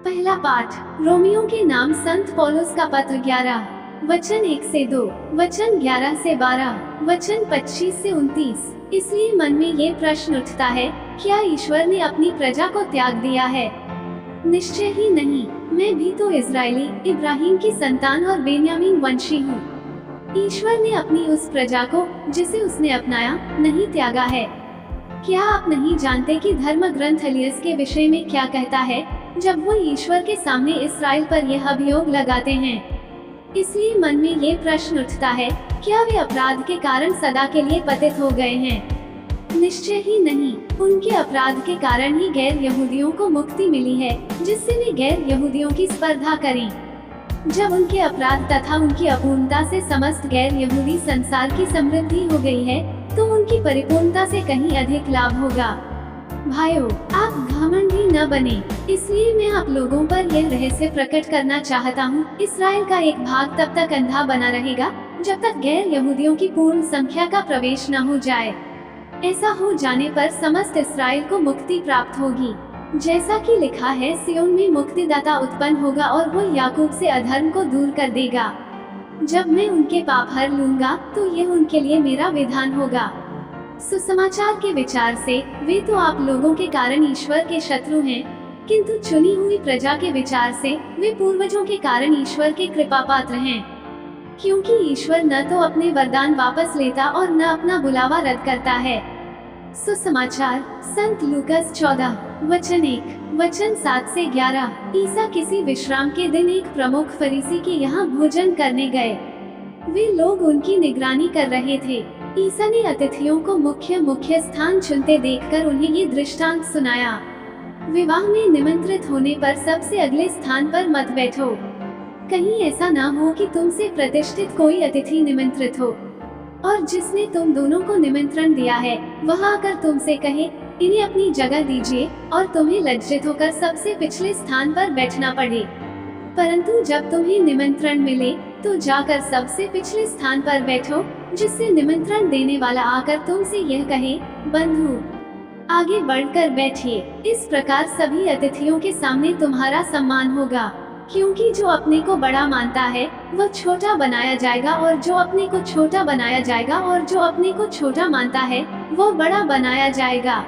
पहला पाठ रोमियो के नाम संत पौलुस का पत्र 11 वचन 1 से 2, वचन 11 से 12, वचन 25 से 29। इसलिए मन में ये प्रश्न उठता है, क्या ईश्वर ने अपनी प्रजा को त्याग दिया है? निश्चय ही नहीं। मैं भी तो इजरायली, इब्राहिम की संतान और बेन्यामीन वंशी हूँ। ईश्वर ने अपनी उस प्रजा को, जिसे उसने अपनाया, नहीं त्यागा है। क्या आप नहीं जानते कि धर्म ग्रंथ इलियस के विषय में क्या कहता है, जब वो ईश्वर के सामने इसराइल पर यह अभियोग लगाते हैं? इसलिए मन में ये प्रश्न उठता है, क्या वे अपराध के कारण सदा के लिए पतित हो गए हैं? निश्चय ही नहीं। उनके अपराध के कारण ही गैर यहूदियों को मुक्ति मिली है, जिससे वे गैर यहूदियों की स्पर्धा करें। जब उनके अपराध तथा उनकी अपूर्णता से समस्त गैर यहूदी संसार की समृद्धि हो गई है, तो उनकी परिपूर्णता से कहीं अधिक लाभ होगा। भाइयों, आप घमंडी न बने। इसलिए मैं आप लोगों पर यह रहस्य प्रकट करना चाहता हूँ, इसराइल का एक भाग तब तक अंधा बना रहेगा, जब तक गैर यहूदियों की पूर्ण संख्या का प्रवेश न हो जाए। ऐसा हो जाने पर समस्त इसराइल को मुक्ति प्राप्त होगी। जैसा कि लिखा है, सियोन में मुक्तिदाता उत्पन्न होगा और वो याकूब से अधर्म को दूर कर देगा। जब मैं उनके पाप हर लूंगा, तो यह उनके लिए मेरा विधान होगा। सुसमाचार के विचार से वे तो आप लोगों के कारण ईश्वर के शत्रु हैं, किंतु चुनी हुई प्रजा के विचार से वे पूर्वजों के कारण ईश्वर के कृपा पात्र हैं। क्योंकि ईश्वर न तो अपने वरदान वापस लेता और न अपना बुलावा रद्द करता है। सुसमाचार संत लूकस 14 वचन 1, वचन 7 से 11। ईसा किसी विश्राम के दिन एक प्रमुख फरीसी के यहाँ भोजन करने गए। वे लोग उनकी निगरानी कर रहे थे। ईसा ने अतिथियों को मुख्य स्थान चुनते देखकर उन्हें ये दृष्टांत सुनाया। विवाह में निमंत्रित होने पर सबसे अगले स्थान पर मत बैठो। कहीं ऐसा ना हो कि तुमसे प्रतिष्ठित कोई अतिथि निमंत्रित हो, और जिसने तुम दोनों को निमंत्रण दिया है वह आकर तुमसे कहे, इन्हें अपनी जगह दीजिए, और तुम्हें लज्जित होकर सबसे पिछले स्थान पर बैठना पड़े। परंतु जब तुम्हें निमंत्रण मिले तो जाकर सबसे पिछले स्थान पर बैठो, जिससे निमंत्रण देने वाला आकर तुमसे यह कहे, बंधु आगे बढ़कर बैठिए। इस प्रकार सभी अतिथियों के सामने तुम्हारा सम्मान होगा। क्योंकि जो अपने को बड़ा मानता है वह छोटा बनाया जाएगा, और जो अपने को छोटा बनाया जाएगा और जो अपने को छोटा मानता है वो बड़ा बनाया जाएगा।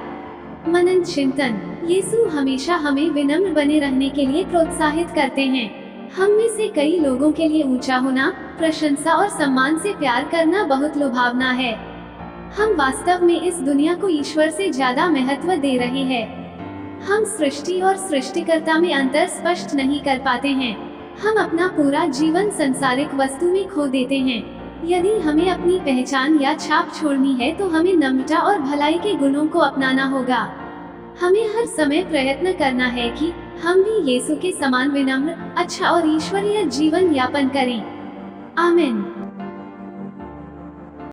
मनन चिंतन। यीशु हमेशा हमें विनम्र बने रहने के लिए प्रोत्साहित करते हैं। हम में से कई लोगों के लिए ऊंचा होना, प्रशंसा और सम्मान से प्यार करना बहुत लुभावना है। हम वास्तव में इस दुनिया को ईश्वर से ज्यादा महत्व दे रहे हैं। हम सृष्टि और सृष्टिकर्ता में अंतर स्पष्ट नहीं कर पाते हैं। हम अपना पूरा जीवन संसारिक वस्तु में खो देते हैं। यदि हमें अपनी पहचान या छाप छोड़नी है तो हमें नम्रता और भलाई के गुणों को अपनाना होगा। हमें हर समय प्रयत्न करना है कि हम भी यीशु के समान विनम्र, अच्छा और ईश्वरीय जीवन यापन करें। आमीन।